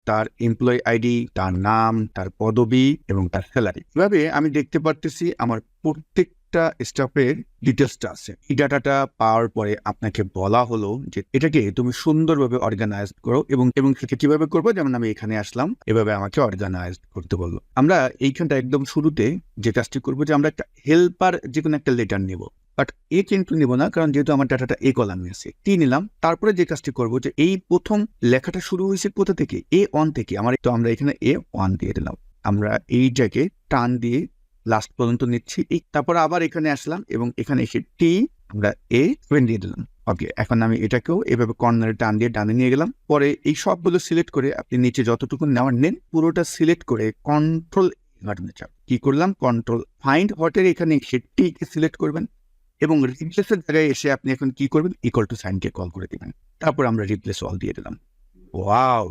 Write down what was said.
তার employee ID, তার নাম, তার পদবি এবং তার স্যালারি। এভাবে আমি দেখতে পারতেছি আমার প্রত্যেকটা স্টাফের ডিটেলসটা আছে। এই ডাটাটা পাওয়ার পরে আপনাকে বলা হলো যে এটাকে তুমি সুন্দরভাবে অর্গানাইজ করো এবং সেটা কিভাবে করবো, যেমন আমি এখানে আসলাম, এভাবে আমাকে অর্গানাইজ করতে বললো। আমরা এইখানটা একদম শুরুতে যে কাজটি করবো যে আমরা একটা হেল্পার যে কোনো একটা লেটার নেব, বাট এ কিন্তু নিব না, কারণ যেহেতু আমার ডাটাটা এ কলামে আছে। টি নিলাম। তারপরে যে কাজটি করবো যে এই প্রথম লেখাটা শুরু হয়েছে কোথা থেকে, A1 থেকে। আমরা এখানে A1 দিয়ে দিলাম। আমরা এইটাকে টান দিয়ে লাস্ট পর্যন্ত নিচ্ছি। তারপর আবার এখানে আসলাম এবং এখানে এসে টি আমরা A7 দিয়ে দিলাম। ওকে, এখন আমি এটাকেও এভাবে কর্নারে টান দিয়ে ডানে নিয়ে গেলাম। পরে এই সবগুলো সিলেক্ট করে আপনি নিচে যতটুকু নেওয়ার নেন, পুরোটা সিলেক্ট করে কন্ট্রোল কি করলাম, কন্ট্রোল ফাইন্ড হটের এখানে এসে টি কে সিলেক্ট করবেন এবং রিপ্লেসের জায়গায় এসে আপনি এখন কি করবেন, ইকুয়াল টু সাইনকে কল করে দিবেন। তারপর আমরা রিপ্লেস অল দিয়ে দিলাম। ওয়াও,